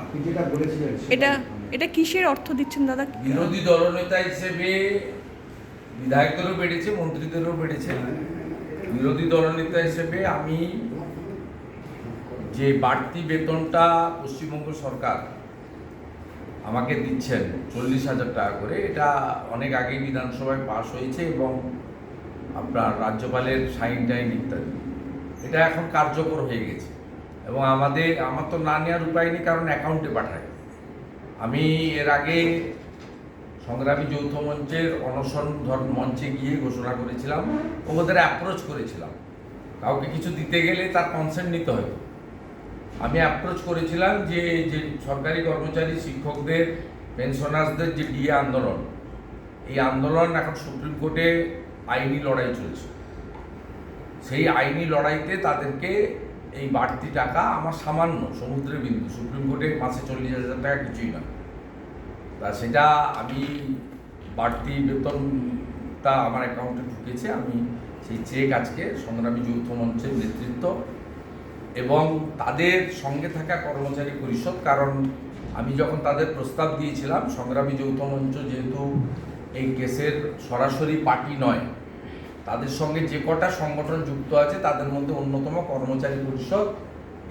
আপনি যেটা বলেছিলেন এটা এটা কিসের অর্থ দিচ্ছেন দাদা? বিরোধী দলনেতা হিসেবে বিধায়কদেরও বেড়েছে, মন্ত্রীদেরও বেড়েছে। বিরোধী দলনেতা হিসেবে আমি যে বাড়তি বেতনটা পশ্চিমবঙ্গ সরকার আমাকে দিচ্ছেন 40,000 টাকা করে, এটা অনেক আগেই বিধানসভায় পাশ হয়েছে এবং আপনার রাজ্যপালের সাইন টাইন ইত্যাদি, এটা এখন কার্যকর হয়ে গেছে এবং আমার তো না নেওয়ার উপায় নেই, কারণ অ্যাকাউন্টে পাঠায়। আমি এর আগে সংগ্রামী যৌথ মঞ্চের অনশন মঞ্চে গিয়ে ঘোষণা করেছিলাম, ওদের অ্যাপ্রোচ করেছিলাম। কাউকে কিছু দিতে গেলে তার কনসেন্ট নিতে হয়। আমি অ্যাপ্রোচ করেছিলাম যে সরকারি কর্মচারী, শিক্ষকদের, পেনশনার্সদের যে ডিএ আন্দোলন, এই আন্দোলন এখন সুপ্রিম কোর্টে আইনি লড়াই চলছে। সেই আইনি লড়াইতে তাদেরকে এই বাড়তি টাকা, আমার সামান্য সমুদ্রের বিন্দু, সুপ্রিম কোর্টে মাসে 40,000 টাকা কিছুই না, তা সেটা আমি বাড়তি বেতনটা আমার অ্যাকাউন্টে ঢুকেছে। আমি সেই চেক আজকে সংগ্রামী যৌথ মঞ্চের নেতৃত্ব এবং তাদের সঙ্গে থাকা কর্মচারী পরিষদ, কারণ আমি যখন তাদের প্রস্তাব দিয়েছিলাম, সংগ্রামী যৌথ মঞ্চ যেহেতু এই কেসের সরাসরি পার্টি নয়, তাদের সঙ্গে যে কটা সংগঠন যুক্ত আছে তাদের মধ্যে অন্যতম কর্মচারী পরিষদ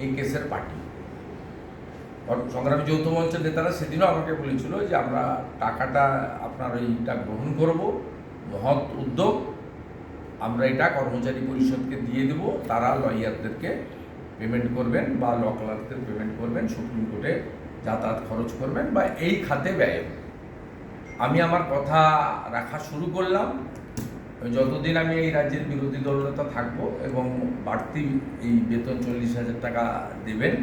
এই কেসের পার্টি। সংগ্রামী যৌথ মঞ্চের নেতারা সেদিনও আমাকে বলেছিল যে আমরা টাকাটা আপনার এইটা গ্রহণ করব, মহৎ উদ্যোগ, আমরা এটা কর্মচারী পরিষদকে দিয়ে দেব, তারা লয়ারদেরকে পেমেন্ট করবেন বা ল ক্লার্কদের পেমেন্ট করবেন, সুপ্রিম কোর্টে যাতায়াত খরচ করবেন বা এই খাতে ব্যয়। আমি আমার কথা রাখা শুরু করলাম। যতদিন আমি এই রাজ্যের বিরোধী দলনেতা থাকব এবং বাড়তি এই বেতন 40,000 টাকা দেবেন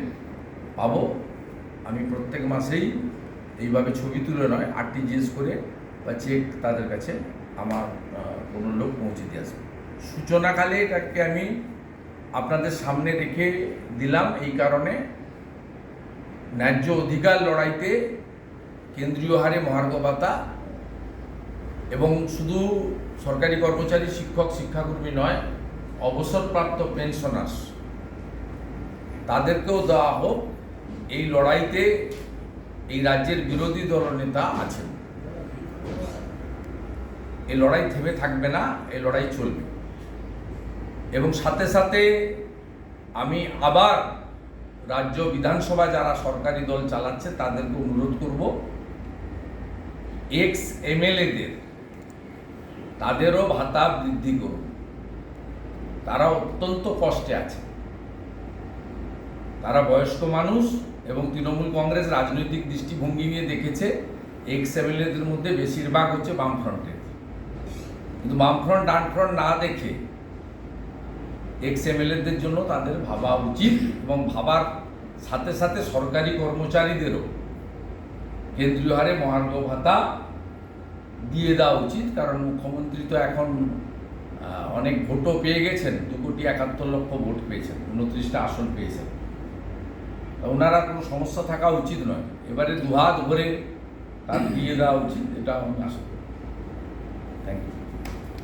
পাবো, আমি প্রত্যেক মাসেই এইভাবে ছবি তুলে নয়, আরটিজিএস করে বা চেক তাদের কাছে আমার কোনো লোক পৌঁছে দিয়ে আসবে। সূচনাকালে এটাকে আমি আপনাদের সামনে রেখে দিলাম এই কারণে, ন্যায্য অধিকার লড়াইতে কেন্দ্রীয় হারে মহার্ঘ ভাতা এবং শুধু সরকারি কর্মচারী, শিক্ষক, শিক্ষাকর্মী নয়, অবসরপ্রাপ্ত পেনশনার্স তাদেরকেও দেওয়া হোক। এই লড়াইতে এই রাজ্যের বিরোধী দলনেতা আছেন, এই লড়াই থেমে থাকবে না, এই লড়াই চলবে। এবং সাথে সাথে আমি আবার রাজ্য বিধানসভা যারা সরকারি দল চালাচ্ছে তাদেরকে অনুরোধ করব, এক্স এমএলএদের তাদেরও ভাতা বৃদ্ধি করুন। তারা অত্যন্ত কষ্টে আছে, তারা বয়স্ক মানুষ এবং তৃণমূল কংগ্রেস রাজনৈতিক দৃষ্টিভঙ্গি নিয়ে দেখেছে এক্স এমএলএদের মধ্যে বেশিরভাগ হচ্ছে বামফ্রন্টের, কিন্তু বামফ্রন্ট ডানফ্রন্ট না দেখে এক্স এমএলএদের জন্য তাদের ভাবা উচিত এবং ভাবার সাথে সাথে সরকারি কর্মচারীদেরও কেন্দ্রীয় হারে মহার্ঘ ভাতা দিয়ে দেওয়া উচিত। কারণ মুখ্যমন্ত্রী তো এখন অনেক ভোটও পেয়ে গেছেন, 2,71,00,000 ভোট পেয়েছেন, 29টা আসন পেয়েছেন, ওনারা কোনো সমস্যা থাকা উচিত নয়। এবারে দুহাত ভরে তার দিয়ে দেওয়া উচিত, এটা আমি আশা করি। Thank you.